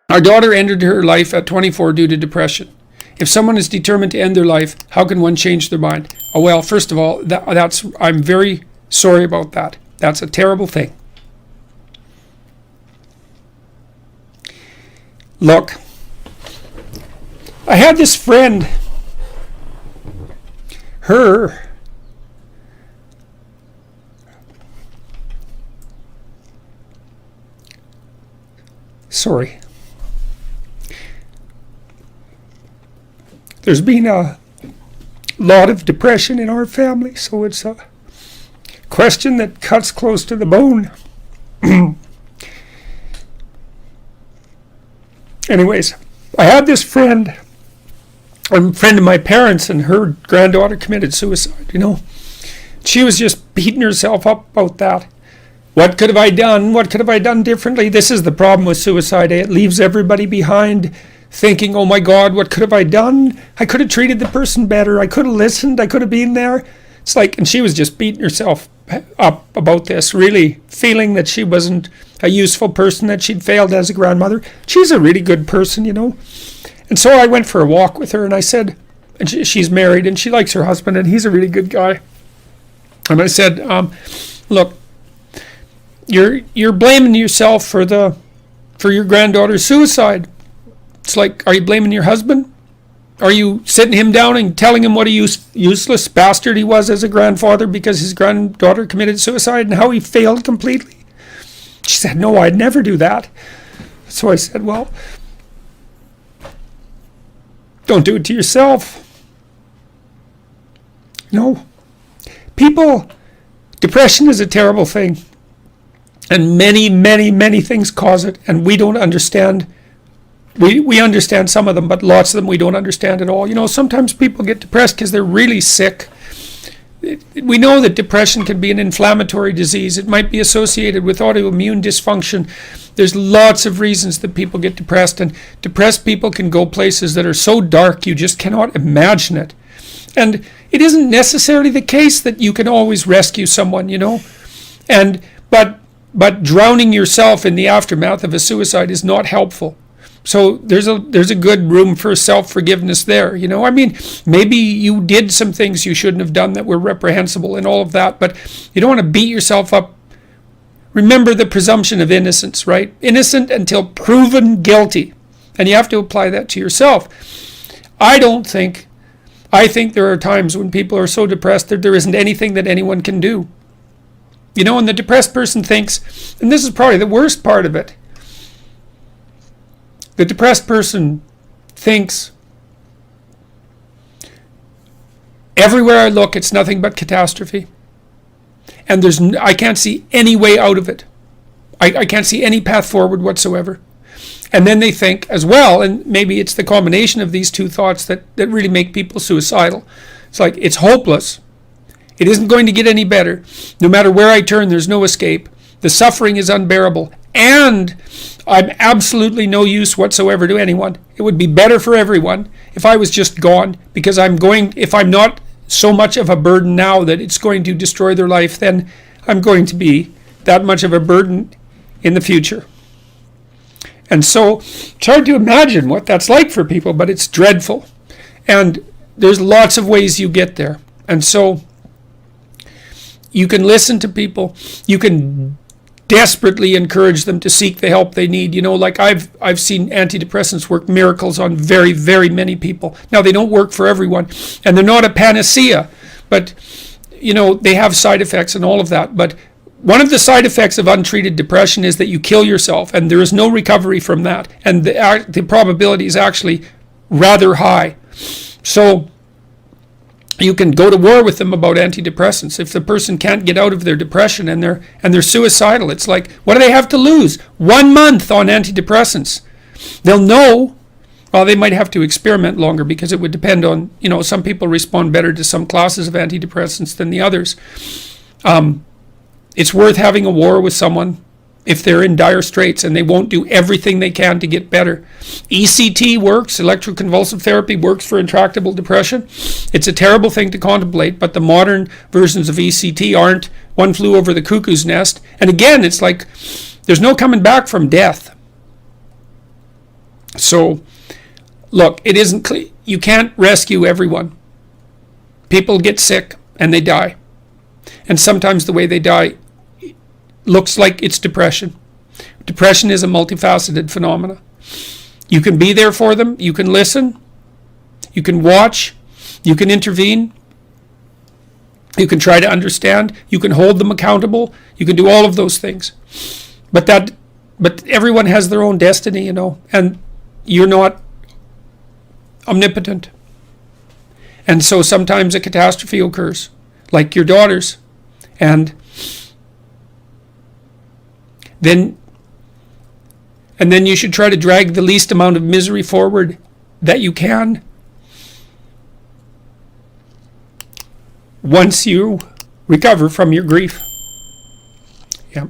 Our daughter ended her life at 24 due to depression. If someone is determined to end their life, how can one change their mind? Oh, well, first of all, I'm very sorry about that. That's a terrible thing. Look, I had this friend, sorry. There's been a lot of depression in our family, so it's a question that cuts close to the bone. Anyways, I had this friend, a friend of my parents, and her granddaughter committed suicide, She was just beating herself up about that. What could have I done? What could have I done differently? This is the problem with suicide. It leaves everybody behind thinking, oh my God, what could have I done? I could have treated the person better. I could have listened. I could have been there. It's like, and she was just beating herself up about this, really feeling that she wasn't a useful person, that she'd failed as a grandmother. She's a really good person, And so I went for a walk with her, and I said, and she's married, and she likes her husband, and he's a really good guy. And I said, look, you're blaming yourself for your granddaughter's suicide. It's like, are you blaming your husband? Are you sitting him down and telling him what a useless bastard he was as a grandfather because his granddaughter committed suicide and how he failed completely? She said, no, I'd never do that. So I said, well, don't do it to yourself. No. Depression is a terrible thing. And many, many, many things cause it, and we don't understand. We understand some of them, but lots of them we don't understand at all. Sometimes people get depressed because they're really sick. We know that depression can be an inflammatory disease. It might be associated with autoimmune dysfunction. There's lots of reasons that people get depressed, and depressed people can go places that are so dark you just cannot imagine it. And it isn't necessarily the case that you can always rescue someone, but drowning yourself in the aftermath of a suicide is not helpful. So there's a good room for self-forgiveness there, maybe you did some things you shouldn't have done that were reprehensible and all of that, but you don't want to beat yourself up. Remember the presumption of innocence, right? Innocent until proven guilty. And you have to apply that to yourself. I think there are times when people are so depressed that there isn't anything that anyone can do. And the depressed person thinks, and this is probably the worst part of it, the depressed person thinks, everywhere I look, it's nothing but catastrophe. And I can't see any way out of it. I can't see any path forward whatsoever. And then they think as well, and maybe it's the combination of these two thoughts that really make people suicidal. It's like, it's hopeless. It isn't going to get any better. No matter where I turn, there's no escape. The suffering is unbearable. And I'm absolutely no use whatsoever to anyone. It would be better for everyone if I was just gone, because if I'm not so much of a burden now that it's going to destroy their life, then I'm going to be that much of a burden in the future. And so it's hard to imagine what that's like for people, but it's dreadful. And there's lots of ways you get there. And so you can listen to people. You can desperately encourage them to seek the help they need. Like I've seen antidepressants work miracles on very, very many people. Now, they don't work for everyone, and they're not a panacea, but they have side effects and all of that. But one of the side effects of untreated depression is that you kill yourself, and there is no recovery from that, and the probability is actually rather high. So you can go to war with them about antidepressants. If the person can't get out of their depression and they're suicidal, it's like, what do they have to lose? 1 month on antidepressants. They'll know. Well, they might have to experiment longer, because it would depend on, some people respond better to some classes of antidepressants than the others. It's worth having a war with someone if they're in dire straits and they won't do everything they can to get better. ECT works, electroconvulsive therapy works for intractable depression. It's a terrible thing to contemplate, but the modern versions of ECT aren't. One flew over the cuckoo's nest. And again, it's like, there's no coming back from death. So, look, it isn't clear. You can't rescue everyone. People get sick and they die. And sometimes the way they die looks like it's depression. Depression is a multifaceted phenomenon. You can be there for them. You can listen. You can watch. You can intervene. You can try to understand. You can hold them accountable. You can do all of those things. But everyone has their own destiny, and you're not omnipotent. And so sometimes a catastrophe occurs, like your daughter's. And then you should try to drag the least amount of misery forward that you can. Once you recover from your grief. Yeah.